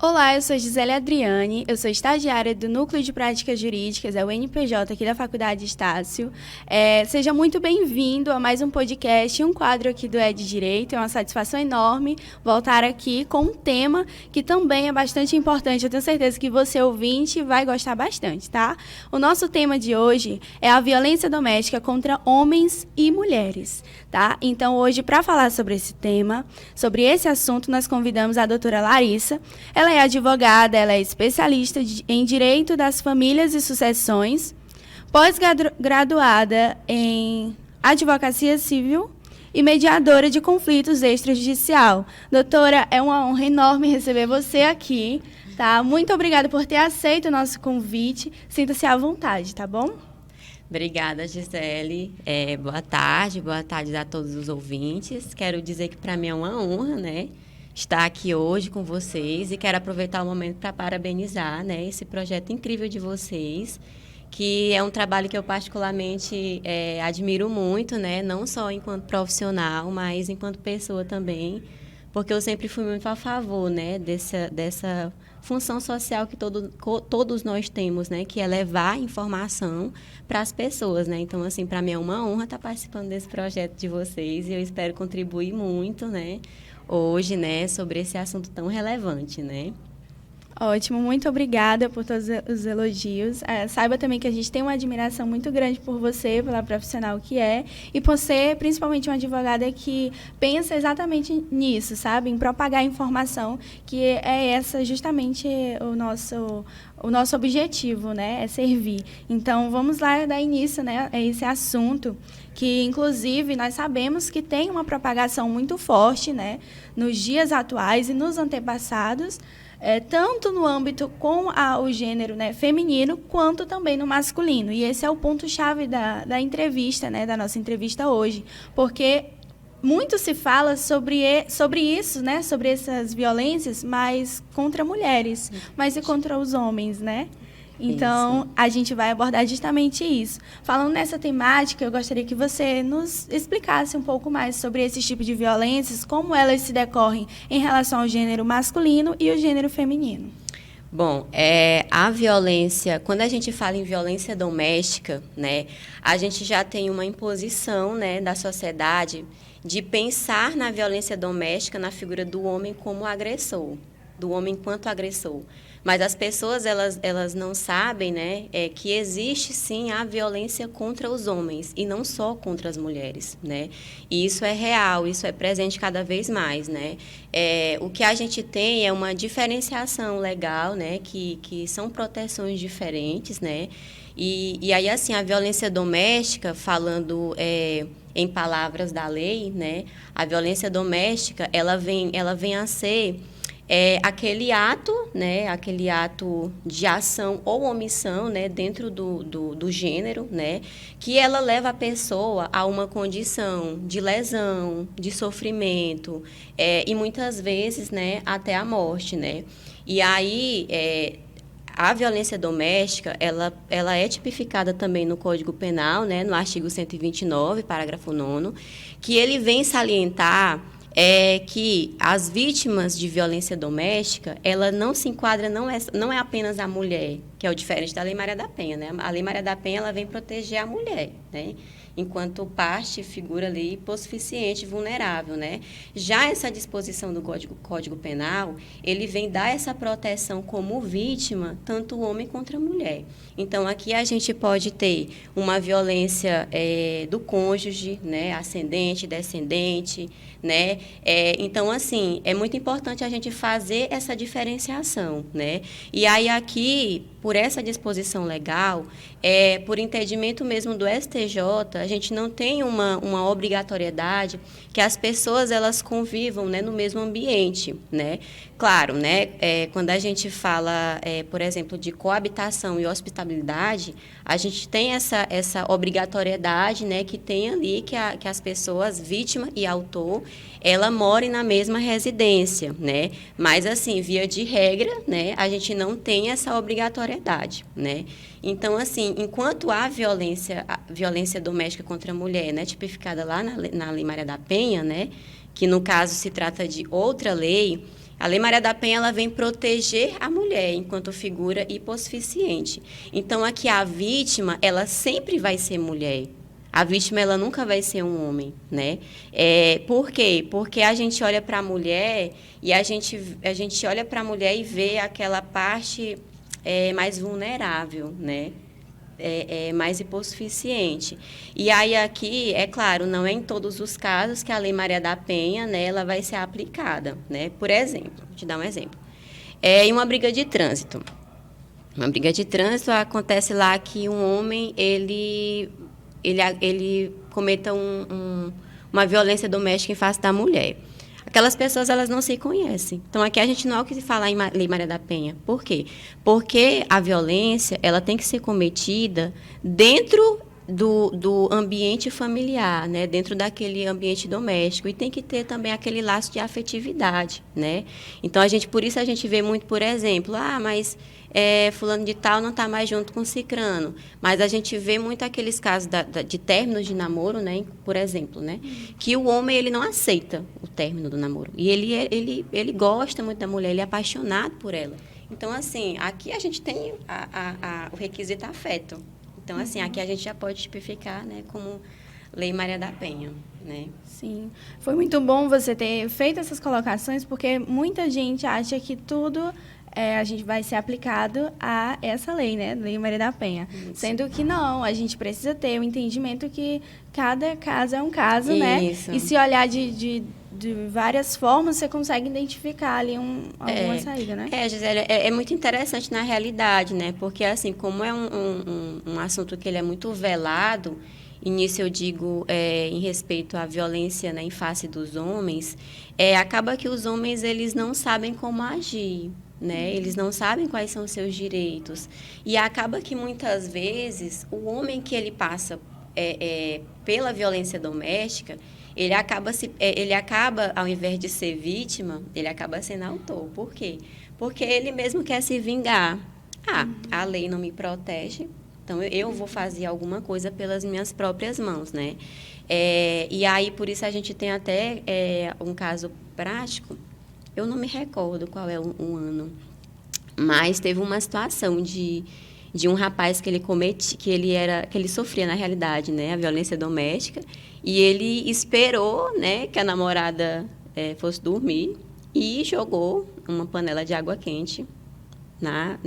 Olá, eu sou Gisele Adriane, eu sou estagiária do Núcleo de Práticas Jurídicas, é o NPJ aqui da Faculdade Estácio. Seja muito bem-vindo a mais um podcast, um quadro aqui do ED Direito. É uma satisfação enorme voltar aqui com um tema que também é bastante importante. Eu tenho certeza que você, ouvinte, vai gostar bastante, tá? O nosso tema de hoje é a violência doméstica contra homens e mulheres, tá? Então, hoje, para falar sobre esse tema, sobre esse assunto, nós convidamos a doutora Larissa. Ela é advogada, ela é especialista em Direito das Famílias e Sucessões, pós-graduada em Advocacia Civil e mediadora de conflitos extrajudicial. Doutora, é uma honra enorme receber você aqui, tá? Muito obrigada por ter aceito o nosso convite. Sinta-se à vontade, tá bom? Obrigada, Gisele. Boa tarde a todos os ouvintes. Quero dizer que para mim é uma honra, né, estar aqui hoje com vocês e quero aproveitar o momento para parabenizar, né, esse projeto incrível de vocês, que é um trabalho que eu particularmente admiro muito, né, não só enquanto profissional, mas enquanto pessoa também, porque eu sempre fui muito a favor, né, dessa função social que todos nós temos, né, que é levar informação para as pessoas, né. Então, assim, para mim é uma honra estar participando desse projeto de vocês e eu espero contribuir muito, né, hoje, né, sobre esse assunto tão relevante, né? Ótimo, muito obrigada por todos os elogios. Saiba também que a gente tem uma admiração muito grande por você, pela profissional que é, e por ser principalmente uma advogada que pensa exatamente nisso, sabe? Em propagar a informação, que é essa justamente o nosso objetivo, né? É servir. Então, vamos lá dar início, né, a esse assunto, que, inclusive, nós sabemos que tem uma propagação muito forte, né, nos dias atuais e nos antepassados, tanto no âmbito com o gênero, né, feminino, quanto também no masculino. E esse é o ponto-chave da entrevista, né, da nossa entrevista hoje, porque muito se fala sobre isso, né, sobre essas violências, mas contra mulheres, mas e contra os homens, né? Então, isso. A gente vai abordar justamente isso. Falando nessa temática, eu gostaria que você nos explicasse um pouco mais sobre esses tipos de violências, como elas se decorrem em relação ao gênero masculino e o gênero feminino. Bom, a violência, quando a gente fala em violência doméstica, né, a gente já tem uma imposição, né, da sociedade de pensar na violência doméstica na figura do homem como agressor, do homem enquanto agressor. Mas as pessoas, elas não sabem, né, que existe, sim, a violência contra os homens e não só contra as mulheres, né? E isso é real, isso é presente cada vez mais, né? O que a gente tem é uma diferenciação legal, né, que são proteções diferentes, né? E aí, assim, a violência doméstica, falando em palavras da lei, né, a violência doméstica, ela vem a ser aquele ato, né, aquele ato de ação ou omissão, né, dentro do gênero, né, que ela leva a pessoa a uma condição de lesão, de sofrimento, e muitas vezes, né, até a morte, né. E aí, a violência doméstica, ela é tipificada também no Código Penal, né, no artigo 129, parágrafo 9º, que ele vem salientar que as vítimas de violência doméstica, ela não se enquadra, não é apenas a mulher, que é o diferente da Lei Maria da Penha, né? A Lei Maria da Penha, ela vem proteger a mulher, né, enquanto parte, figura ali hipossuficiente, vulnerável, né? Já essa disposição do Código Penal, ele vem dar essa proteção como vítima, tanto o homem contra a mulher. Então, aqui a gente pode ter uma violência do cônjuge, né, ascendente, descendente, né? Então, assim, é muito importante a gente fazer essa diferenciação, né? E aí, aqui, por essa disposição legal, por entendimento mesmo do STJ, a gente não tem uma obrigatoriedade que as pessoas elas convivam, né, no mesmo ambiente, né? Claro, né, quando a gente fala, por exemplo, de coabitação e hospitabilidade, a gente tem essa obrigatoriedade, né, que tem ali que as pessoas, vítima e autor, ela morem na mesma residência, né? Mas, assim, via de regra, né, a gente não tem essa obrigatoriedade, né? Então, assim, enquanto há violência doméstica doméstica contra a mulher, né, tipificada lá na Lei Maria da Penha, né, que no caso se trata de outra lei, a Lei Maria da Penha ela vem proteger a mulher enquanto figura hipossuficiente. Então, aqui a vítima, ela sempre vai ser mulher. A vítima, ela nunca vai ser um homem, né? Por quê? Porque a gente olha para a mulher e a gente olha para a mulher e vê aquela parte mais vulnerável, né? Mais hipossuficiente. E aí aqui, é claro, não é em todos os casos que a Lei Maria da Penha, né, ela vai ser aplicada, né? Por exemplo, vou te dar um exemplo. Em uma briga de trânsito. Uma briga de trânsito acontece lá que um homem, ele cometa uma violência doméstica em face da mulher. Aquelas pessoas, elas não se conhecem. Então, aqui a gente não é o que se fala em Lei Maria da Penha. Por quê? Porque a violência, ela tem que ser cometida dentro do ambiente familiar, né? Dentro daquele ambiente doméstico. E tem que ter também aquele laço de afetividade, né? Então, por isso a gente vê muito, por exemplo, mas fulano de tal não está mais junto com cicrano. Mas a gente vê muito aqueles casos de términos de namoro, né? Por exemplo, né? Que o homem, ele não aceita o término do namoro. E ele gosta muito da mulher, ele é apaixonado por ela. Então, assim, aqui a gente tem o requisito afeto. Então, assim, aqui a gente já pode tipificar, né, como Lei Maria da Penha, né? Sim. Foi muito bom você ter feito essas colocações, porque muita gente acha que tudo a gente vai ser aplicado a essa lei, né? Lei Maria da Penha. Isso. Sendo que não, a gente precisa ter o entendimento que cada caso é um caso, Isso. Né? E se olhar de várias formas, você consegue identificar ali alguma saída, né? Gisele, é muito interessante na realidade, né? Porque, assim, como é um assunto que ele é muito velado, e nisso eu digo em respeito à violência, né, em face dos homens, acaba que os homens, eles não sabem como agir, né? Eles não sabem quais são os seus direitos. E acaba que, muitas vezes, o homem que ele passa pela violência doméstica, ele acaba, ao invés de ser vítima, ele acaba sendo autor. Por quê? Porque ele mesmo quer se vingar. A lei não me protege, então eu vou fazer alguma coisa pelas minhas próprias mãos, né? E aí, por isso, a gente tem até um caso prático. Eu não me recordo qual é um ano, mas teve uma situação de um rapaz que ele sofria, na realidade, né, a violência doméstica, e ele esperou, né, que a namorada fosse dormir e jogou uma panela de água quente na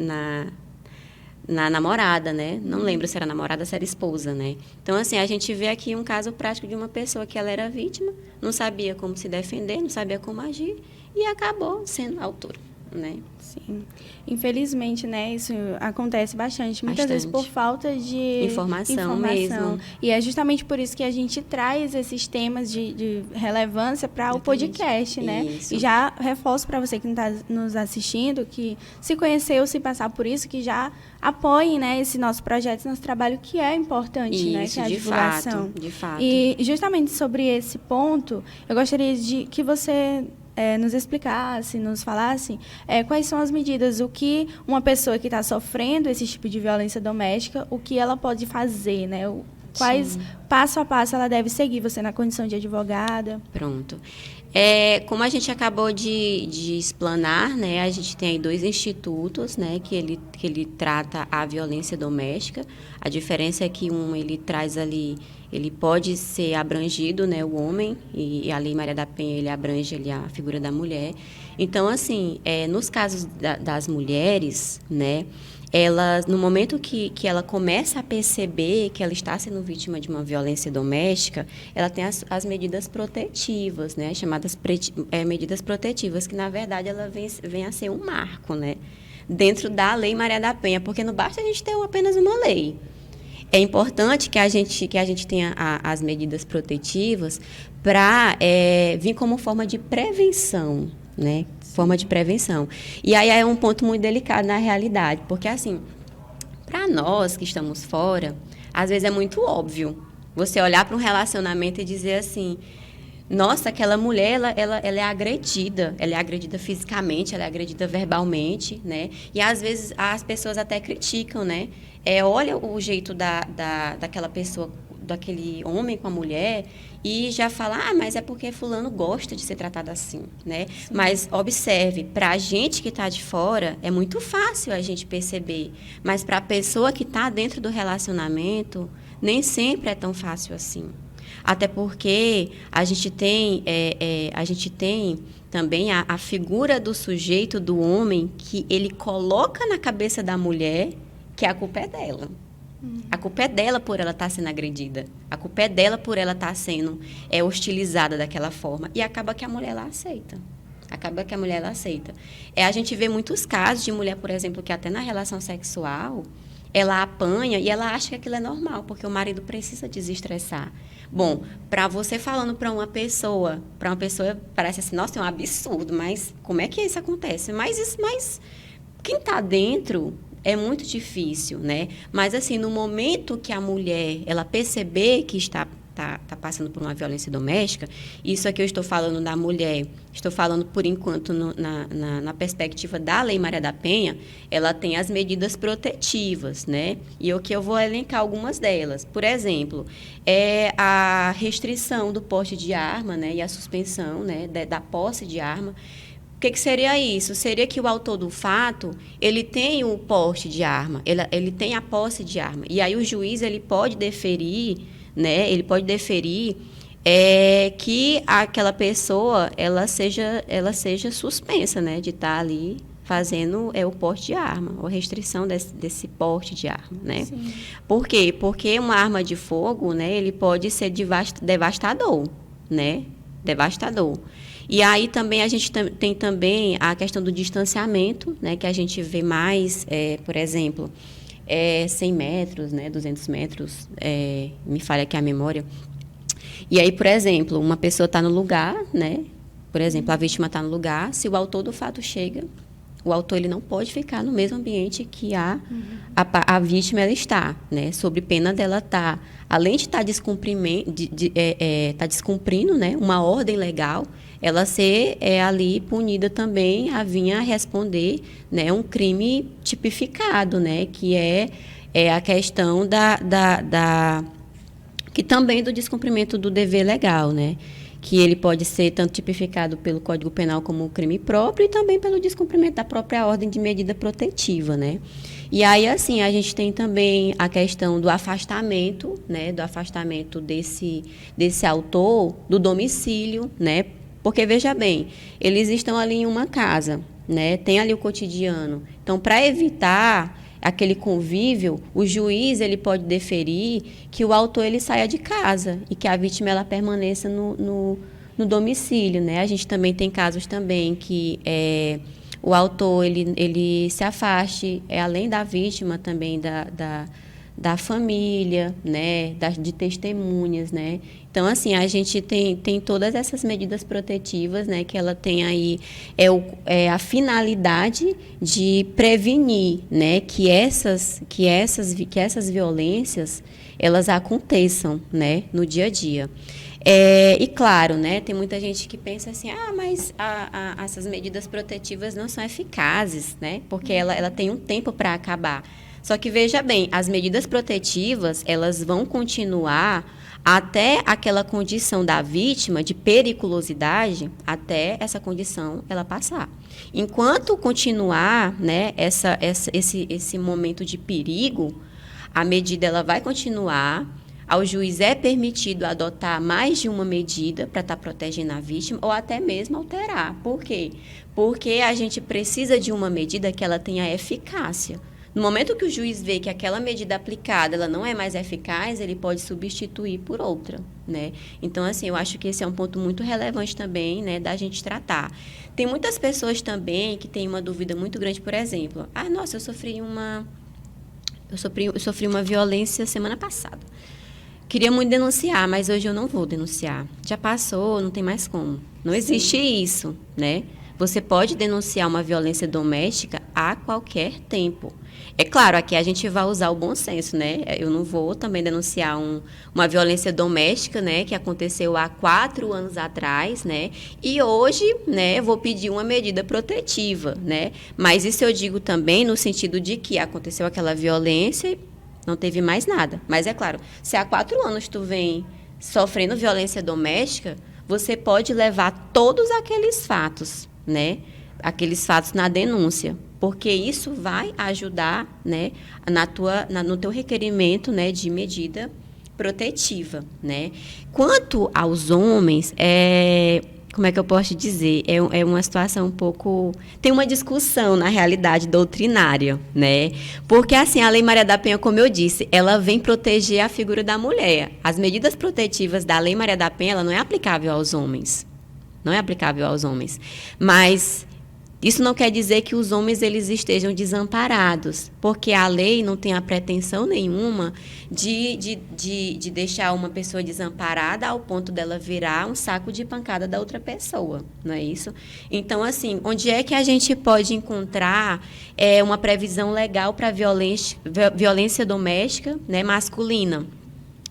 namorada, né? Não lembro se era namorada ou se era esposa, né? Então, assim, a gente vê aqui um caso prático de uma pessoa que ela era vítima, não sabia como se defender, não sabia como agir e acabou sendo autora, né? Sim. Infelizmente, né, isso acontece bastante. Muitas vezes por falta de informação mesmo. E é justamente por isso que a gente traz esses temas de relevância para o podcast, né? Isso. E já reforço para você que não está nos assistindo, que se conheceu, se passar por isso, que já apoiem, né, esse nosso projeto, esse nosso trabalho, que é importante, isso, né? Que é a divulgação. De fato. E justamente sobre esse ponto, eu gostaria de que você nos explicasse, nos falasse quais são as medidas, o que uma pessoa que está sofrendo esse tipo de violência doméstica, o que ela pode fazer, né? Quais passo a passo ela deve seguir, você na condição de advogada. Pronto. Como a gente acabou de explanar, né, a gente tem aí 2 institutos, né, que ele trata a violência doméstica. A diferença é que ele traz ali, ele pode ser abrangido, né, o homem, e a Lei Maria da Penha, ele abrange ali a figura da mulher. Então, assim, nos casos das mulheres, né, elas, no momento que ela começa a perceber que ela está sendo vítima de uma violência doméstica, ela tem as medidas protetivas, né, chamadas medidas protetivas, que, na verdade, ela vem a ser um marco, né, dentro da Lei Maria da Penha, porque não basta a gente ter apenas uma lei. É importante que a gente tenha as medidas protetivas para vir como forma de prevenção, né? Forma de prevenção. E aí é um ponto muito delicado na realidade, porque, assim, para nós que estamos fora, às vezes é muito óbvio você olhar para um relacionamento e dizer assim: nossa, aquela mulher, ela é agredida fisicamente, ela é agredida verbalmente, né? E às vezes as pessoas até criticam, né? Olha o jeito daquela pessoa daquele homem com a mulher e já fala, mas é porque fulano gosta de ser tratado assim, né? Sim. Mas observe, para a gente que está de fora, é muito fácil a gente perceber, mas para a pessoa que está dentro do relacionamento, nem sempre é tão fácil assim. Até porque a gente tem também a figura do sujeito, do homem, que ele coloca na cabeça da mulher que a culpa é dela. A culpa é dela por ela estar sendo agredida. A culpa é dela por ela estar sendo hostilizada daquela forma. E acaba que a mulher ela aceita. A gente vê muitos casos de mulher, por exemplo, que até na relação sexual, ela apanha e ela acha que aquilo é normal, porque o marido precisa desestressar. Bom, para você falando para uma pessoa parece assim, nossa, é um absurdo, mas como é que isso acontece? Mas quem está dentro é muito difícil, né? Mas, assim, no momento que a mulher, ela perceber que está passando por uma violência doméstica, isso aqui eu estou falando da mulher, estou falando, por enquanto, na perspectiva da Lei Maria da Penha, ela tem as medidas protetivas, né? E aqui eu vou elencar algumas delas. Por exemplo, a restrição do porte de arma, né? E a suspensão, né? Da posse de arma. O que seria isso? Seria que o autor do fato, ele tem o porte de arma, ele tem a posse de arma. E aí o juiz, ele pode deferir, né? Ele pode deferir que aquela pessoa, ela seja suspensa, né? De estar ali fazendo o porte de arma, ou restrição desse porte de arma, né? Sim. Por quê? Porque uma arma de fogo, né? Ele pode ser devastador, né? Devastador. E aí também a gente tem também a questão do distanciamento, né, que a gente vê mais, por exemplo, 100 metros, né, 200 metros, me falha aqui a memória. E aí, por exemplo, uma pessoa está no lugar, né, por exemplo, a vítima está no lugar, se o autor do fato chega, o autor ele não pode ficar no mesmo ambiente que a vítima ela está, né, sob pena dela estar, além de estar descumprindo, né, uma ordem legal, ela ser ali punida também a vir a responder, né, um crime tipificado, né, que é a questão que também do descumprimento do dever legal, né, que ele pode ser tanto tipificado pelo Código Penal como crime próprio e também pelo descumprimento da própria ordem de medida protetiva, né. E aí, assim, a gente tem também a questão do afastamento, né, desse autor do domicílio, né. Porque, veja bem, eles estão ali em uma casa, né? Tem ali o cotidiano. Então, para evitar aquele convívio, o juiz ele pode deferir que o autor ele saia de casa e que a vítima ela permaneça no domicílio, né? A gente também tem casos também que o autor ele se afaste, além da vítima, também da família, né, de testemunhas, né. Então, assim, a gente tem todas essas medidas protetivas, né, que ela tem aí a finalidade de prevenir, né, que essas violências elas aconteçam, né, no dia a dia. E claro, né, tem muita gente que pensa assim, mas essas medidas protetivas não são eficazes, né, porque ela tem um tempo para acabar. Só que, veja bem, as medidas protetivas, elas vão continuar até aquela condição da vítima de periculosidade, até essa condição ela passar. Enquanto continuar, né, esse momento de perigo, a medida ela vai continuar, ao juiz é permitido adotar mais de uma medida para estar protegendo a vítima ou até mesmo alterar. Por quê? Porque a gente precisa de uma medida que ela tenha eficácia. No momento que o juiz vê que aquela medida aplicada ela não é mais eficaz, ele pode substituir por outra, né? Então, assim, eu acho que esse é um ponto muito relevante também, né, da gente tratar. Tem muitas pessoas também que têm uma dúvida muito grande, por exemplo, nossa, eu sofri uma violência semana passada. Queria muito denunciar, mas hoje eu não vou denunciar. Já passou, não tem mais como. Não existe isso, né? Você pode denunciar uma violência doméstica a qualquer tempo. É claro, aqui a gente vai usar o bom senso, né? Eu não vou também denunciar uma violência doméstica, né, que aconteceu há 4 anos atrás, né? E hoje, né, eu vou pedir uma medida protetiva, né? Mas isso eu digo também no sentido de que aconteceu aquela violência Não teve mais nada. Mas é claro, se há 4 anos tu vem sofrendo violência doméstica, você pode levar todos aqueles fatos, né? Aqueles fatos na denúncia, porque isso vai ajudar, né, no teu requerimento, né, de medida protetiva, né? Quanto aos homens, como é que eu posso dizer? É uma situação um pouco... Tem uma discussão, na realidade, doutrinária, né? Porque, assim, a Lei Maria da Penha, como eu disse, ela vem proteger a figura da mulher. As medidas protetivas da Lei Maria da Penha, ela não é aplicável aos homens. Não é aplicável aos homens. Mas isso não quer dizer que os homens eles estejam desamparados, porque a lei não tem a pretensão nenhuma de deixar uma pessoa desamparada ao ponto dela virar um saco de pancada da outra pessoa, não é isso? Então, assim, onde é que a gente pode encontrar uma previsão legal para violência doméstica, né, masculina?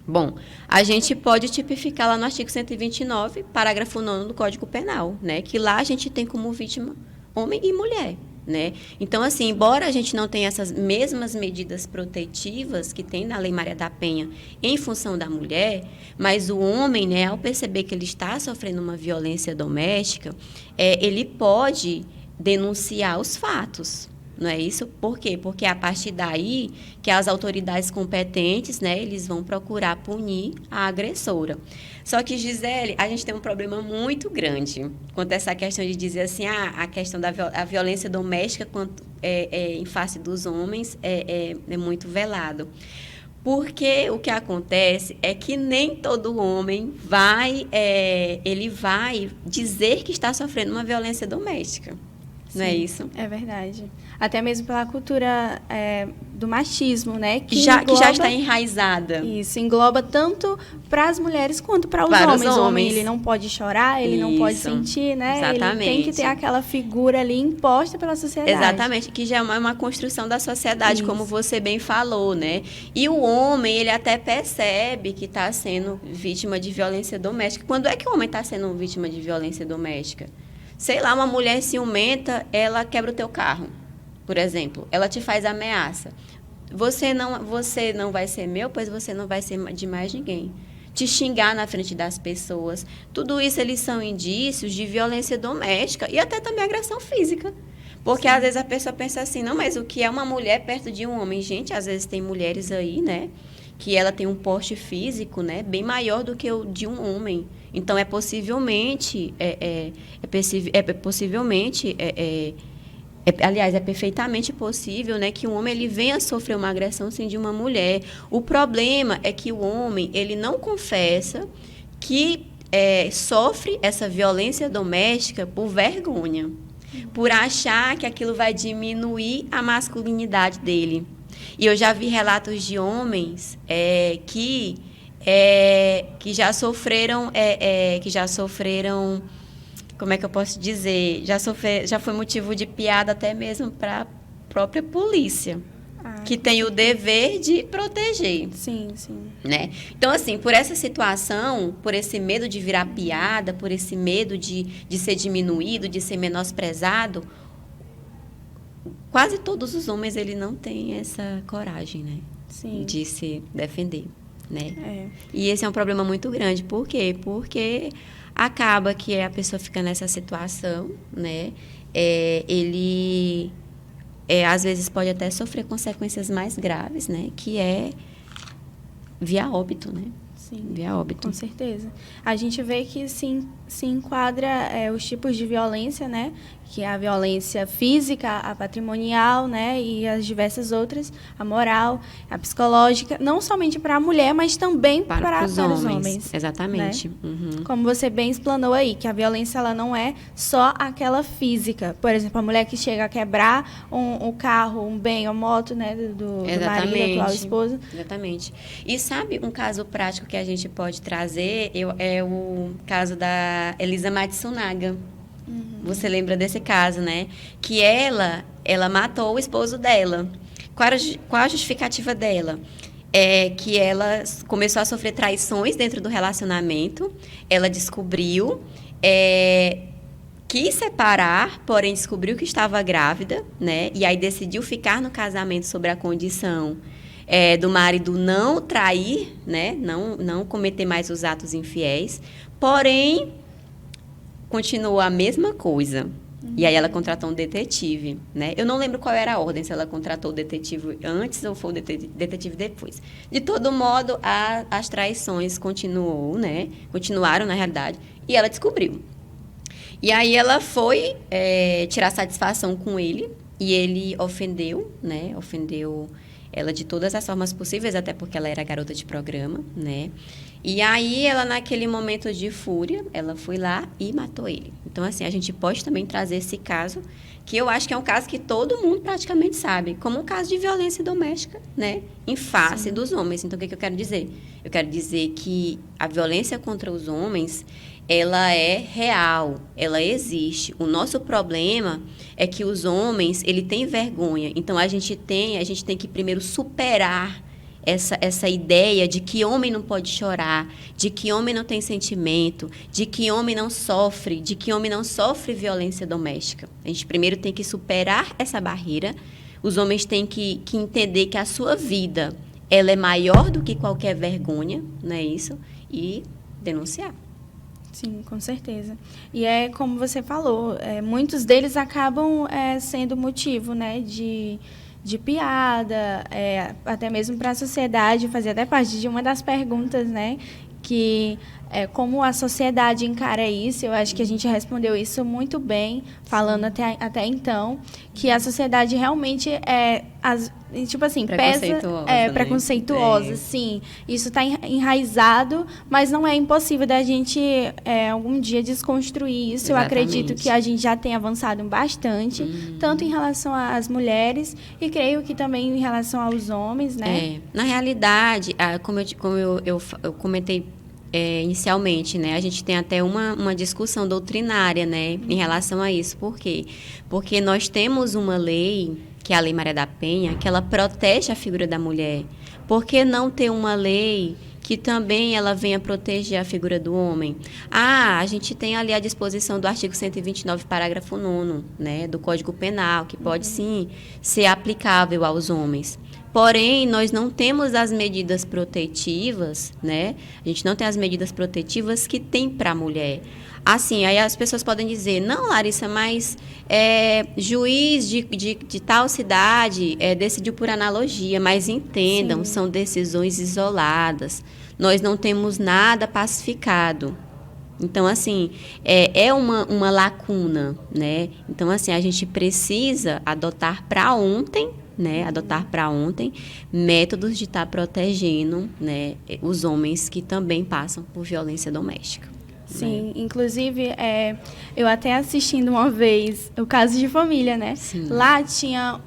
Bom, a gente pode tipificar lá no artigo 129, parágrafo 9º do Código Penal, né, que lá a gente tem como vítima homem e mulher, né? Então, assim, embora a gente não tenha essas mesmas medidas protetivas que tem na Lei Maria da Penha em função da mulher, mas o homem, né, ao perceber que ele está sofrendo uma violência doméstica, ele pode denunciar os fatos. Não é isso? Por quê? Porque é a partir daí que as autoridades competentes, né, eles vão procurar punir a agressora. Só que, Gisele, a gente tem um problema muito grande quanto a essa questão de dizer assim, a questão da violência doméstica em face dos homens é muito velado. Porque o que acontece é que nem todo homem ele vai dizer que está sofrendo uma violência doméstica. Não é isso? É verdade. Até mesmo pela cultura do machismo, né? Que já está enraizada. Isso, engloba tanto para as mulheres quanto para os homens. O homem, ele não pode chorar, ele não pode sentir, né? Exatamente. Ele tem que ter aquela figura ali imposta pela sociedade. Exatamente, que já é uma construção da sociedade, como você bem falou, né? E o homem, ele até percebe que está sendo vítima de violência doméstica. Quando é que o homem está sendo vítima de violência doméstica? Sei lá, uma mulher ciumenta, ela quebra o teu carro, por exemplo. Ela te faz ameaça. Você não vai ser meu, pois você não vai ser de mais ninguém. Te xingar na frente das pessoas. Tudo isso, eles são indícios de violência doméstica e até também agressão física. Porque, às vezes, a pessoa pensa assim, não, mas o que é uma mulher perto de um homem? Gente, às vezes tem mulheres aí, né, que ela tem um porte físico, né, bem maior do que o de um homem. Então, aliás, é perfeitamente possível, né, que um homem ele venha a sofrer uma agressão sim, de uma mulher. O problema é que o homem ele não confessa que sofre essa violência doméstica por vergonha, por achar que aquilo vai diminuir a masculinidade dele. E eu já vi relatos de homens que já sofreram, como é que eu posso dizer? Já foi motivo de piada até mesmo para a própria polícia, que tem o dever de proteger. Sim, sim. Né? Então, assim, por essa situação, por esse medo de virar piada, por esse medo de ser diminuído, de ser menosprezado, quase todos os homens ele não têm essa coragem, né? Sim. De se defender. Né? E esse é um problema muito grande. Por quê? Porque acaba que a pessoa fica nessa situação, né? Ele, às vezes, pode até sofrer consequências mais graves, né? Que é via óbito, né? Sim, via óbito. Com certeza. A gente vê que se enquadra os tipos de violência, né? Que é a violência física, a patrimonial, né? E as diversas outras, a moral, a psicológica, não somente para a mulher, mas também para os homens. Exatamente. Né? Uhum. Como você bem explanou aí, que a violência ela não é só aquela física. Por exemplo, a mulher que chega a quebrar um carro, um bem, uma moto, né? Do marido, do atual esposo. Exatamente. E sabe um caso prático que a gente pode trazer? É o caso da Elisa Matsunaga. Você lembra desse caso, né? Que ela matou o esposo dela. Qual a justificativa dela? Que ela começou a sofrer traições dentro do relacionamento. Ela descobriu, quis separar, porém descobriu que estava grávida, né? E aí decidiu ficar no casamento sob a condição do marido não trair, né? Não cometer mais os atos infiéis, porém, continuou a mesma coisa. E aí ela contratou um detetive, né? Eu não lembro qual era a ordem, se ela contratou o detetive antes ou foi o detetive depois. De todo modo, as traições continuaram, na realidade, e ela descobriu. E aí ela foi tirar satisfação com ele, e ele ofendeu, né? Ofendeu ela de todas as formas possíveis, até porque ela era garota de programa, né? E aí, ela, naquele momento de fúria, ela foi lá e matou ele. Então, assim, a gente pode também trazer esse caso, que eu acho que é um caso que todo mundo praticamente sabe, como um caso de violência doméstica, né? Em face dos homens. Então, o que eu quero dizer? Eu quero dizer que a violência contra os homens, ela é real, ela existe. O nosso problema é que os homens, ele tem vergonha. Então, a gente tem que primeiro superar essa ideia de que homem não pode chorar, de que homem não tem sentimento, de que homem não sofre, violência doméstica. A gente primeiro tem que superar essa barreira. Os homens têm que entender que a sua vida, ela é maior do que qualquer vergonha, não é isso? E denunciar. Sim, com certeza. E é como você falou, muitos deles acabam sendo motivo, né, de piada, até mesmo para a sociedade, fazer até parte de uma das perguntas, né, que como a sociedade encara isso. Eu acho que a gente respondeu isso muito bem, falando até então, que a sociedade realmente tipo assim, preconceituosa, sim. Isso está enraizado, mas não é impossível da gente algum dia desconstruir isso. Exatamente. Eu acredito que a gente já tem avançado bastante, tanto em relação às mulheres e creio que também em relação aos homens, né? Na realidade, como eu comentei inicialmente, né, a gente tem até uma discussão doutrinária, né, em relação a isso. Por quê? Porque nós temos uma lei, que é a Lei Maria da Penha, que ela protege a figura da mulher. Por que não ter uma lei que também ela venha proteger a figura do homem? A gente tem ali a disposição do artigo 129, parágrafo 9º, né, do Código Penal, que pode sim ser aplicável aos homens. Porém, nós não temos as medidas protetivas, né? A gente não tem as medidas protetivas que tem para a mulher. Assim, aí as pessoas podem dizer, não, Larissa, mas juiz de tal cidade decidiu por analogia, mas entendam, são decisões isoladas. Nós não temos nada pacificado. Então, assim, é uma lacuna, né? Então, assim, a gente precisa adotar para ontem, métodos de estar protegendo, né, os homens que também passam por violência doméstica. Sim, né? Inclusive, eu até assistindo uma vez o Caso de Família, né? Sim. Lá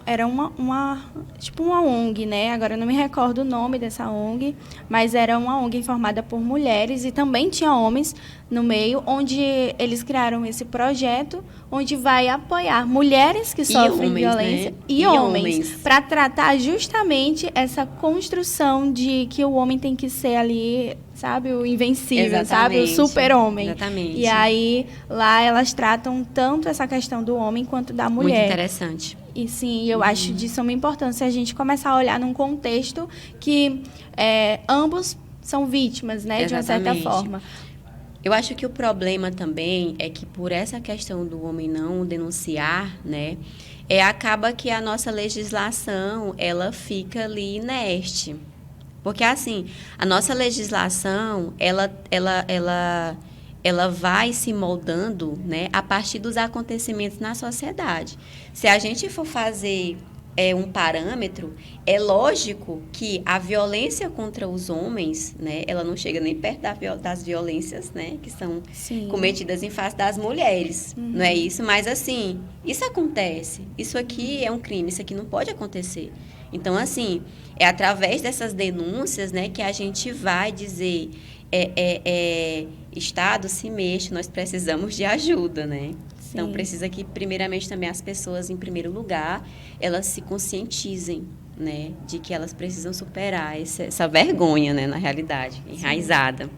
era tipo uma ONG, né? Agora eu não me recordo o nome dessa ONG, mas era uma ONG formada por mulheres e também tinha homens no meio, onde eles criaram esse projeto, onde vai apoiar mulheres que sofrem homens, violência, né? e homens, para tratar justamente essa construção de que o homem tem que ser ali, sabe, o invencível, Exatamente. sabe, o super-homem. Exatamente. E aí, lá elas tratam tanto essa questão do homem quanto da mulher. Muito interessante. E sim, eu acho de suma importância a gente começar a olhar num contexto que ambos são vítimas, né, de uma certa forma. Eu acho que o problema também é que por essa questão do homem não denunciar, né, acaba que a nossa legislação, ela fica ali inerte. Porque, assim, a nossa legislação, ela vai se moldando, né, a partir dos acontecimentos na sociedade. Se a gente for fazer um parâmetro, é lógico que a violência contra os homens, né, ela não chega nem perto das violências, né, que são cometidas em face das mulheres, não é isso? Mas, assim, isso acontece. Isso aqui é um crime, isso aqui não pode acontecer. Então, assim, é através dessas denúncias, né, que a gente vai dizer, Estado, se mexe, nós precisamos de ajuda, né? Sim. Então, precisa que, primeiramente, também as pessoas, em primeiro lugar, elas se conscientizem, né, de que elas precisam superar essa vergonha, né, na realidade, enraizada.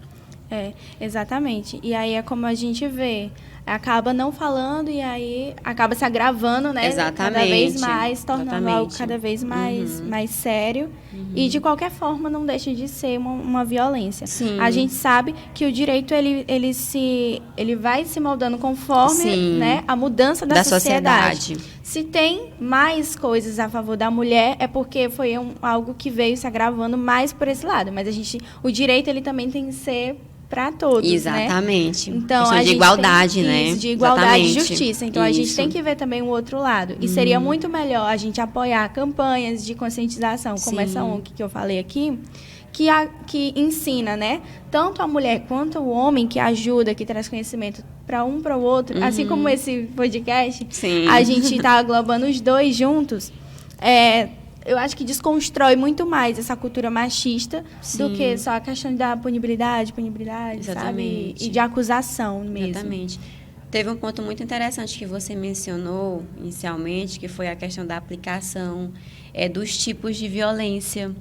Exatamente. E aí é como a gente vê, acaba não falando e aí acaba se agravando, né? Exatamente. Cada vez mais, tornando algo cada vez mais, Uhum. mais sério. E, de qualquer forma, não deixa de ser uma violência. Sim. A gente sabe que o direito, ele vai se moldando conforme, Sim. né, a mudança da sociedade. Se tem mais coisas a favor da mulher, é porque foi algo que veio se agravando mais por esse lado. Mas o direito, ele também tem que ser para todos, exatamente. né? Então, questão de igualdade, né? Isso, de igualdade e exatamente. justiça. Então, a gente tem que ver também o outro lado. E seria muito melhor a gente apoiar campanhas de conscientização, como essa ONG que eu falei aqui, que ensina, né? Tanto a mulher quanto o homem, que ajuda, que traz conhecimento para um para o outro. Assim como esse podcast, a gente está aglobando os dois juntos. Eu acho que desconstrói muito mais essa cultura machista do que só a questão da punibilidade, exatamente. sabe? E de acusação mesmo. Exatamente. Teve um ponto muito interessante que você mencionou inicialmente, que foi a questão da aplicação dos tipos de violência,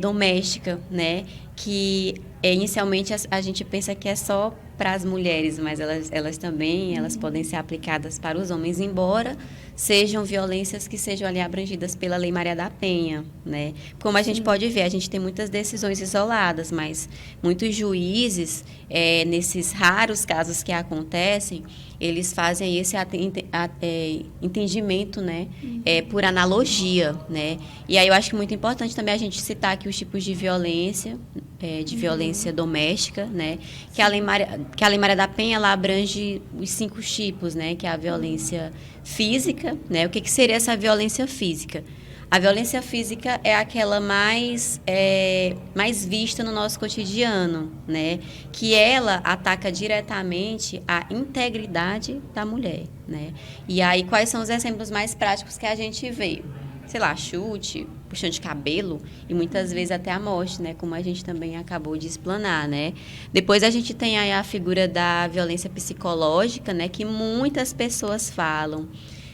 doméstica, né? Que inicialmente a gente pensa que é só para as mulheres, mas elas também podem ser aplicadas para os homens, embora sejam violências que sejam ali abrangidas pela Lei Maria da Penha, né? Como a gente pode ver, a gente tem muitas decisões isoladas, mas muitos juízes, nesses raros casos que acontecem, eles fazem esse entendimento, né? Por analogia, né? E aí eu acho que é muito importante também a gente citar aqui os tipos de violência, violência doméstica, né? Que a Lei Maria da Penha, ela abrange os 5 tipos, né? Que é a violência física, né? O que seria essa violência física? A violência física é aquela mais vista no nosso cotidiano, né? Que ela ataca diretamente a integridade da mulher, né? E aí, quais são os exemplos mais práticos que a gente vê? Sei lá, chute, puxão de cabelo e muitas vezes até a morte, né? Como a gente também acabou de explanar, né? Depois a gente tem aí a figura da violência psicológica, né? Que muitas pessoas falam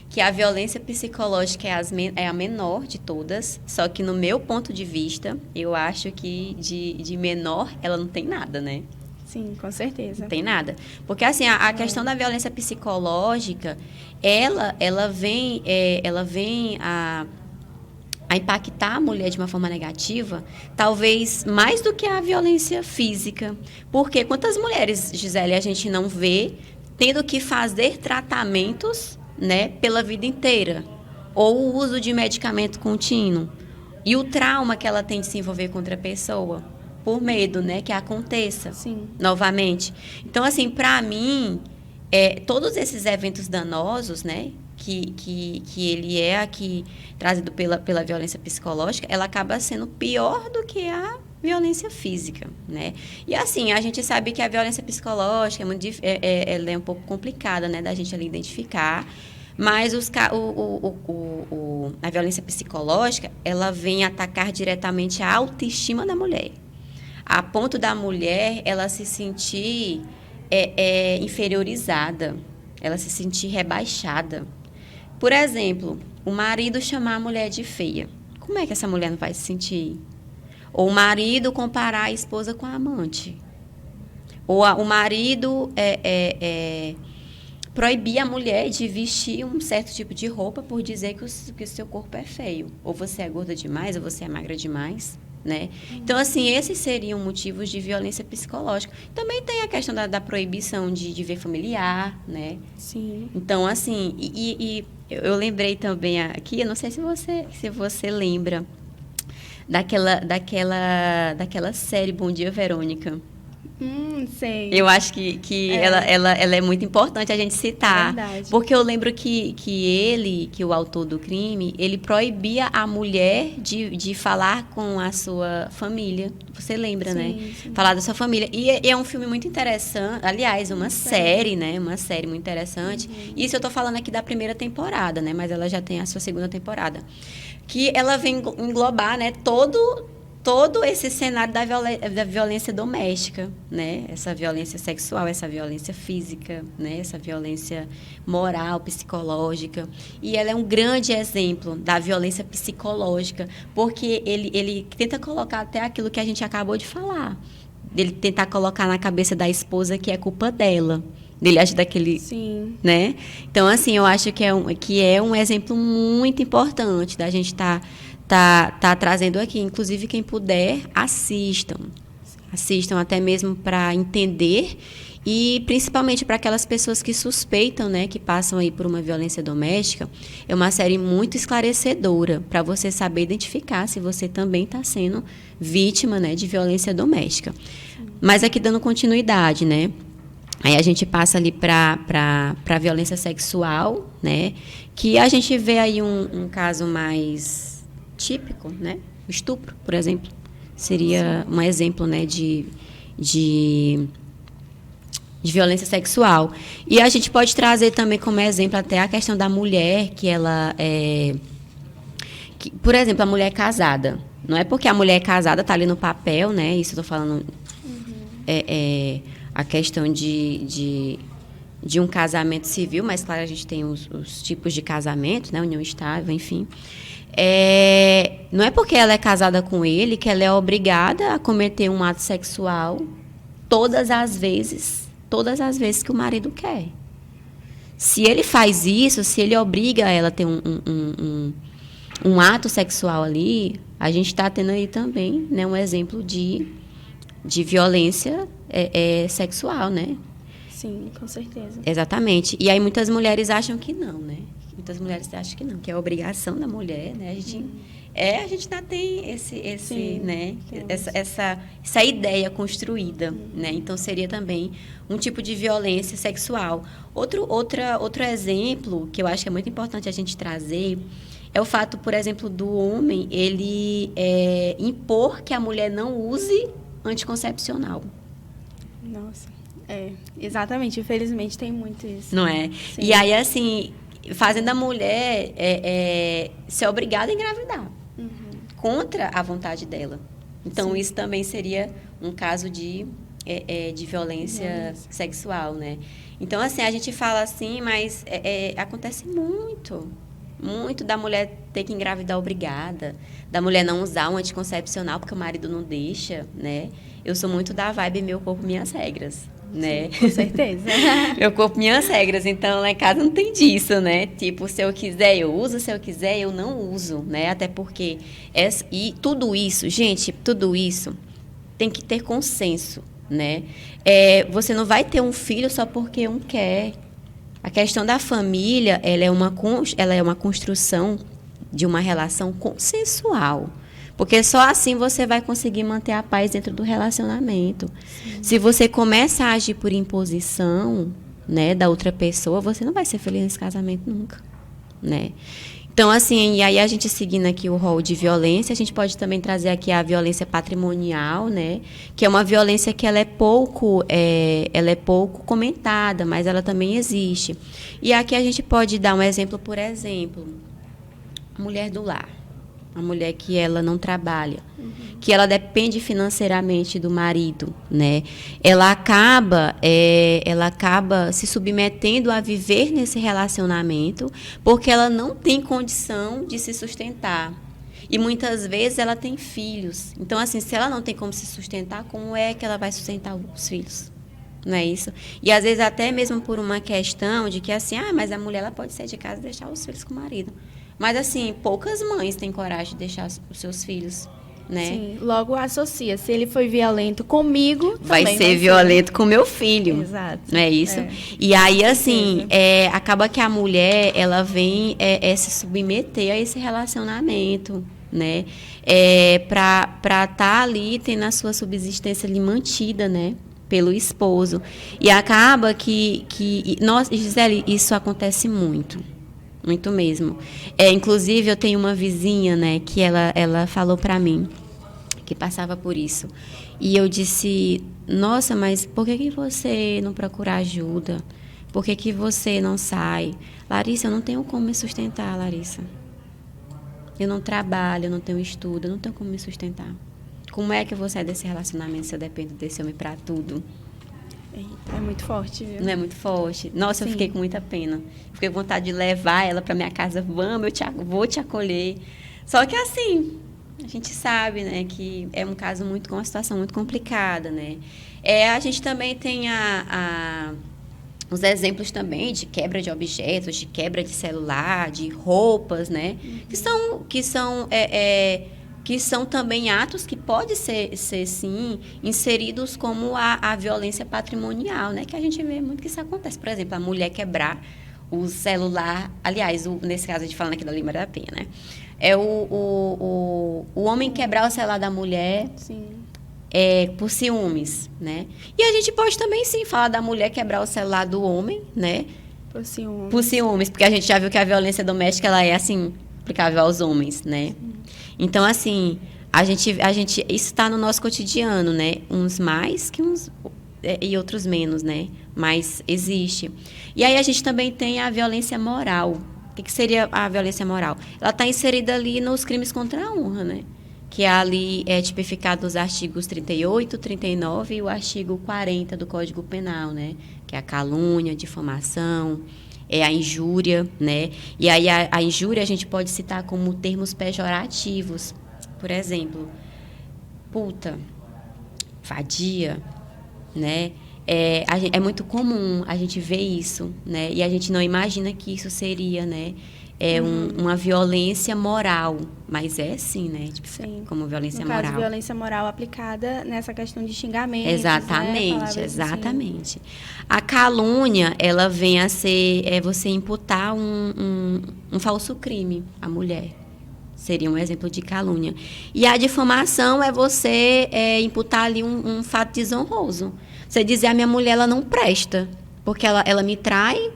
que a violência psicológica é a menor de todas, só que no meu ponto de vista, eu acho que de menor ela não tem nada, né? Sim, com certeza. Não tem nada. Porque, assim, a questão da violência psicológica, ela vem a impactar a mulher de uma forma negativa, talvez mais do que a violência física. Porque quantas mulheres, Gisele, a gente não vê tendo que fazer tratamentos, né, pela vida inteira, ou o uso de medicamento contínuo, e o trauma que ela tem de se envolver com outra pessoa, por medo, né, que aconteça novamente. Então, assim, para mim, todos esses eventos danosos, né, que ele é aqui trazido pela violência psicológica, ela acaba sendo pior do que a violência física, né? E assim, a gente sabe que a violência psicológica ela é um pouco complicada, né, da gente ali identificar, mas a violência psicológica, ela vem atacar diretamente a autoestima da mulher, a ponto da mulher ela se sentir inferiorizada, ela se sentir rebaixada. Por exemplo, o marido chamar a mulher de feia. Como é que essa mulher não vai se sentir? Ou o marido comparar a esposa com a amante. Ou o marido proibir a mulher de vestir um certo tipo de roupa por dizer que o seu corpo é feio. Ou você é gorda demais, ou você é magra demais. Né? Então, assim, esses seriam motivos de violência psicológica. Também tem a questão da proibição de ver familiar, né? Sim. Então, assim, eu lembrei também aqui, eu não sei se você lembra daquela série Bom Dia, Verônica. Sei. Eu acho que ela é muito importante a gente citar. Verdade. Porque eu lembro que o autor do crime, ele proibia a mulher de falar com a sua família. Você lembra, né? Sim. Falar da sua família. E é um filme muito interessante. Aliás, uma série, né? Uma série muito interessante. Isso eu tô falando aqui da primeira temporada, né? Mas ela já tem a sua segunda temporada. Que ela vem englobar, né? Todo esse cenário da violência doméstica, né? Essa violência sexual, essa violência física, né? Essa violência moral, psicológica. E ela é um grande exemplo da violência psicológica, porque ele tenta colocar até aquilo que a gente acabou de falar, dele tentar colocar na cabeça da esposa que é culpa dela. Dele agir daquele... Sim. Né? Então, assim, eu acho que é um exemplo muito importante da gente tá trazendo aqui. Inclusive, quem puder, assistam. Assistam até mesmo para entender e principalmente para aquelas pessoas que suspeitam, né, que passam aí por uma violência doméstica. É uma série muito esclarecedora para você saber identificar se você também está sendo vítima, né, de violência doméstica. Sim. Mas aqui dando continuidade, né? Aí a gente passa ali para a violência sexual, né? Que a gente vê aí um caso mais típico, né? O estupro, por exemplo, seria um exemplo, né, de violência sexual. E a gente pode trazer também como exemplo até a questão da mulher, que ela por exemplo, a mulher casada. Não é porque a mulher casada está ali no papel, né? Isso eu estou falando... a questão de um casamento civil, mas, claro, a gente tem os tipos de casamento, né? União estável, enfim. Não é porque ela é casada com ele que ela é obrigada a cometer um ato sexual todas as vezes que o marido quer. Se ele faz isso, se ele obriga ela a ter um ato sexual ali, a gente está tendo aí também, né, um exemplo de violência sexual, né? Sim, com certeza. Exatamente. E aí muitas mulheres acham que não, né? Muitas mulheres acham que não, que é a obrigação da mulher, né? A gente ainda tem Sim, né? Essa ideia construída, né? Então seria também um tipo de violência sexual. Outro exemplo que eu acho que é muito importante a gente trazer é o fato, por exemplo, do homem ele impor que a mulher não use anticoncepcional. Nossa, exatamente. Infelizmente tem muito isso. Não é? Sim. E aí, assim, fazendo a mulher ser obrigada a engravidar. Contra a vontade dela. Então, isso também seria um caso de violência sexual, né? Então, assim, a gente fala assim, mas acontece muito da mulher ter que engravidar obrigada, da mulher não usar um anticoncepcional porque o marido não deixa, né? Eu sou muito da vibe meu corpo, minhas regras, né? Sim, com certeza. Meu corpo, minhas regras. Então, lá em casa não tem disso, né? Tipo, se eu quiser, eu uso. Se eu quiser, eu não uso, né? Até porque... E tudo isso, gente, tudo isso tem que ter consenso, né? Você não vai ter um filho só porque um quer. A questão da família, ela é uma construção de uma relação consensual. Porque só assim você vai conseguir manter a paz dentro do relacionamento. Sim. Se você começa a agir por imposição, né, da outra pessoa, você não vai ser feliz nesse casamento nunca, né? Então, assim, e aí a gente seguindo aqui o rol de violência, a gente pode também trazer aqui a violência patrimonial, né? Que é uma violência que ela é pouco comentada, mas ela também existe. E aqui a gente pode dar um exemplo, por exemplo, a mulher do lar. A mulher que ela não trabalha, que ela depende financeiramente do marido, né? Ela acaba se submetendo a viver nesse relacionamento porque ela não tem condição de se sustentar. E muitas vezes ela tem filhos. Então, assim, se ela não tem como se sustentar, como é que ela vai sustentar os filhos? Não é isso? E às vezes até mesmo por uma questão de que assim, mas a mulher ela pode sair de casa e deixar os filhos com o marido. Mas, assim, poucas mães têm coragem de deixar os seus filhos, né? Sim, logo associa. Se ele foi violento comigo, vai ser violento com meu filho. Exato. Não é isso? E aí, assim, acaba que a mulher, ela vem se submeter a esse relacionamento, né? Para estar ali, tendo a sua subsistência ali mantida, né? Pelo esposo. E acaba que Gisele, isso acontece muito. Muito mesmo. Inclusive, eu tenho uma vizinha, né, que ela falou para mim que passava por isso. E eu disse, nossa, mas por que você não procura ajuda? Por que você não sai? Larissa, eu não tenho como me sustentar, Larissa. Eu não trabalho, eu não tenho estudo, eu não tenho como me sustentar. Como é que eu vou sair desse relacionamento se eu dependo desse homem para tudo? É muito forte, viu? Não é muito forte? Nossa, Sim. Eu fiquei com muita pena. Fiquei com vontade de levar ela para minha casa. Vamos, vou te acolher. Só que assim, A gente sabe, né, que é um caso com uma situação muito complicada, né? A gente também tem os exemplos também de quebra de objetos, de quebra de celular, de roupas, né? Que são também atos que podem ser sim, inseridos como a violência patrimonial, né? Que a gente vê muito que isso acontece. Por exemplo, a mulher quebrar o celular, aliás, nesse caso a gente falando aqui da Lei Maria da Penha, né? O homem quebrar o celular da mulher. Sim. Por ciúmes, né? E a gente pode também, sim, falar da mulher quebrar o celular do homem, né? Por ciúmes. Por ciúmes, porque a gente já viu que a violência doméstica, ela é, assim, aplicável aos homens, né? Sim. Então, assim, isso está no nosso cotidiano, né? Uns mais que uns... e outros menos, né? Mas existe. E aí a gente também tem a violência moral. O que seria a violência moral? Ela está inserida ali nos crimes contra a honra, né? Que ali é tipificado os artigos 38, 39 e o artigo 40 do Código Penal, né? Que é a calúnia, a difamação, a injúria, né? E aí a injúria a gente pode citar como termos pejorativos. Por exemplo, puta, vadia, né? É muito comum a gente ver isso, né? E a gente não imagina que isso seria, né? Uma violência moral, mas sim, né? Tipo, sim. Como violência moral. No caso, violência moral aplicada nessa questão de xingamento. Exatamente, né? Exatamente. Assim. A calúnia, ela vem a ser você imputar um falso crime à mulher. Seria um exemplo de calúnia. E a difamação é você imputar ali um fato desonroso. Você dizer, a minha mulher ela não presta, porque ela me trai,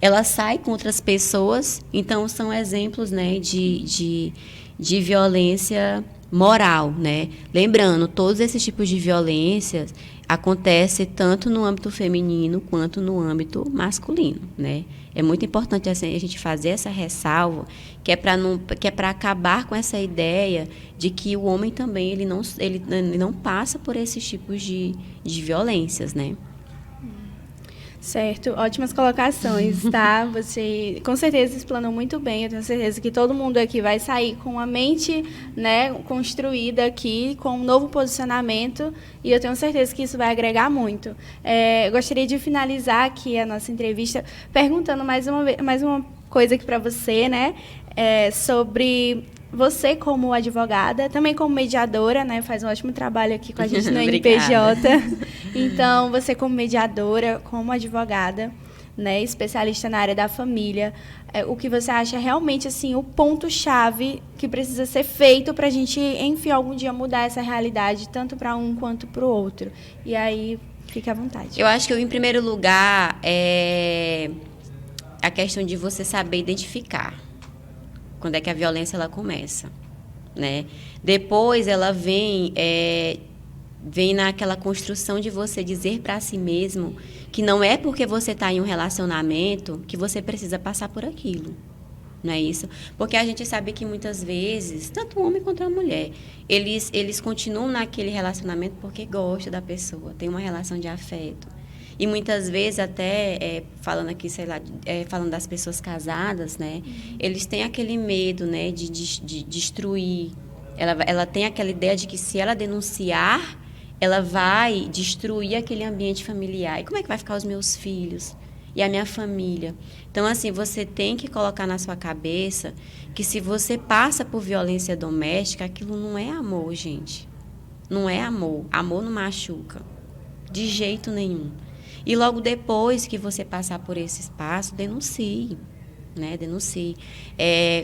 ela sai com outras pessoas. Então, são exemplos, né, de violência moral, né? Lembrando, todos esses tipos de violências acontecem tanto no âmbito feminino quanto no âmbito masculino, né? É muito importante assim, a gente fazer essa ressalva, que é para acabar com essa ideia de que o homem também ele não passa por esses tipos de violências, né? Certo, ótimas colocações, tá? Você com certeza explanou muito bem. Eu tenho certeza que todo mundo aqui vai sair com a mente, né, construída aqui, com um novo posicionamento, e eu tenho certeza que isso vai agregar muito. Eu gostaria de finalizar aqui a nossa entrevista perguntando mais uma coisa aqui para você, né, sobre você como advogada, também como mediadora, né? Faz um ótimo trabalho aqui com a gente no NPJ. Então, você como mediadora, como advogada, né? Especialista na área da família, o que você acha realmente assim o ponto-chave que precisa ser feito para a gente, enfim, algum dia mudar essa realidade, tanto para um quanto para o outro? E aí, fique à vontade. Eu acho que, em primeiro lugar, é a questão de você saber identificar quando é que a violência ela começa, né? Depois ela vem naquela construção de você dizer para si mesmo que não é porque você está em um relacionamento que você precisa passar por aquilo, não é isso? Porque a gente sabe que muitas vezes, tanto o homem quanto a mulher, eles continuam naquele relacionamento porque gostam da pessoa, tem uma relação de afeto. E muitas vezes, até falando aqui, sei lá, falando das pessoas casadas, né? Eles têm aquele medo, né, de destruir. Ela tem aquela ideia de que se ela denunciar, ela vai destruir aquele ambiente familiar. E como é que vai ficar os meus filhos? E a minha família? Então, assim, você tem que colocar na sua cabeça que se você passa por violência doméstica, aquilo não é amor, gente. Não é amor. Amor não machuca. De jeito nenhum. E logo depois que você passar por esse espaço, denuncie, né? Denuncie.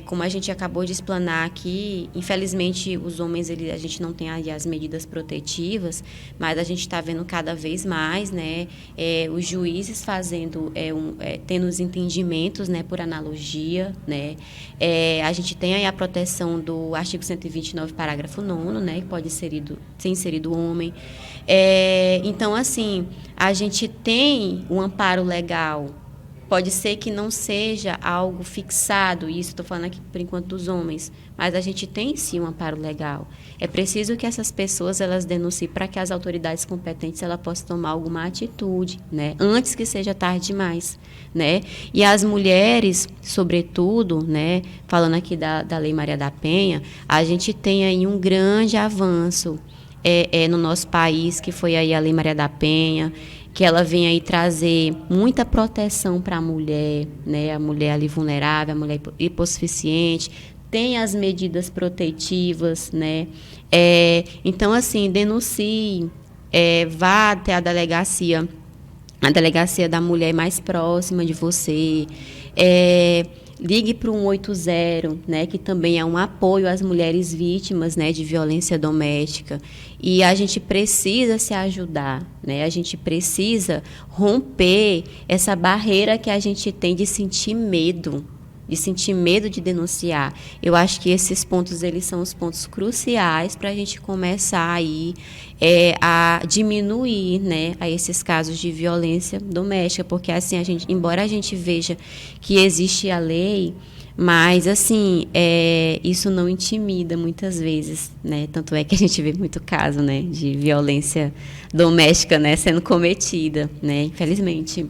Como a gente acabou de explanar aqui, infelizmente os homens, a gente não tem aí as medidas protetivas, mas a gente está vendo cada vez mais, né? Os juízes tendo os entendimentos, né? Por analogia, né? A gente tem aí a proteção do artigo 129, parágrafo 9º, né? Que pode ser inserido o homem. Então, assim, a gente tem um amparo legal, Pode ser que não seja algo fixado, isso estou falando aqui por enquanto dos homens, mas a gente tem sim um amparo legal. É preciso que essas pessoas elas denunciem para que as autoridades competentes elas possam tomar alguma atitude, né? Antes que seja tarde demais, né? E as mulheres, sobretudo, né? Falando aqui da Lei Maria da Penha, a gente tem aí um grande avanço no nosso país, que foi aí a Lei Maria da Penha, que ela vem aí trazer muita proteção para a mulher, né? A mulher ali vulnerável, a mulher hipossuficiente, tem as medidas protetivas, né? Então, assim, denuncie, vá até a delegacia da mulher mais próxima de você, ligue para o 180, né, que também é um apoio às mulheres vítimas, né, de violência doméstica. E a gente precisa se ajudar, né? A gente precisa romper essa barreira que a gente tem de sentir medo de denunciar. Eu acho que esses pontos eles são os pontos cruciais para a gente começar aí a diminuir, né, a esses casos de violência doméstica, porque assim embora a gente veja que existe a lei, mas assim isso não intimida muitas vezes, né? Tanto é que a gente vê muito caso, né, de violência doméstica, né, sendo cometida, né, infelizmente.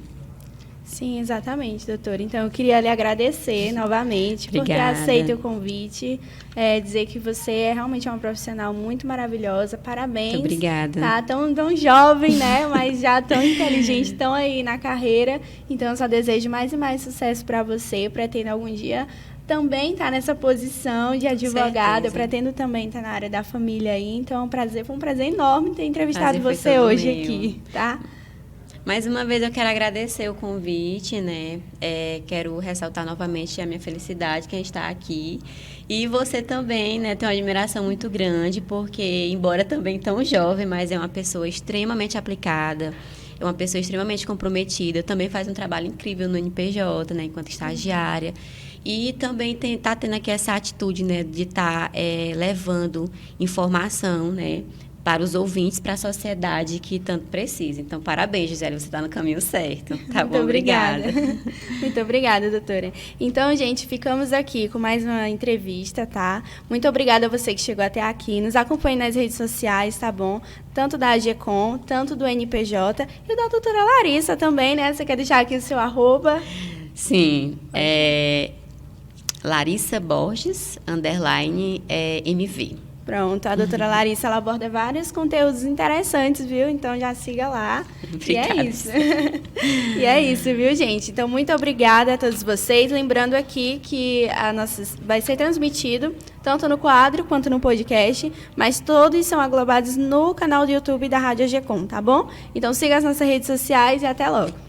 Sim, exatamente, doutora. Então, eu queria lhe agradecer novamente por ter aceito o convite, dizer que você é realmente uma profissional muito maravilhosa. Parabéns. Muito obrigada. Tá tão jovem, né? Mas já tão inteligente, tão aí na carreira. Então, eu só desejo mais e mais sucesso para você. Pretendo algum dia também estar nessa posição de advogada. Pretendo também estar na área da família aí. Então, foi um prazer enorme ter entrevistado você hoje aqui, tá? Mais uma vez eu quero agradecer o convite, né? Quero ressaltar novamente a minha felicidade que a gente está aqui. E você também, né? Tenho uma admiração muito grande, porque, embora também tão jovem, mas é uma pessoa extremamente aplicada, é uma pessoa extremamente comprometida, também faz um trabalho incrível no NPJ, né? Enquanto estagiária. E também está tendo aqui essa atitude, né? De estar levando informação, né? Para os ouvintes, para a sociedade que tanto precisa. Então, parabéns, Gisele, você está no caminho certo. Tá bom? Obrigada. Muito obrigada, doutora. Então, gente, ficamos aqui com mais uma entrevista, tá? Muito obrigada a você que chegou até aqui. Nos acompanhe nas redes sociais, tá bom? Tanto da AGECOM, tanto do NPJ e da doutora Larissa também, né? Você quer deixar aqui o seu @? Sim, Larissa Borges, _MV. Pronto, a doutora Larissa, ela aborda vários conteúdos interessantes, viu? Então, já siga lá. Obrigada. E é isso. E é isso, viu, gente? Então, muito obrigada a todos vocês. Lembrando aqui que vai ser transmitido tanto no quadro quanto no podcast, mas todos são aglobados no canal do YouTube da Rádio AGECOM, tá bom? Então, siga as nossas redes sociais e até logo.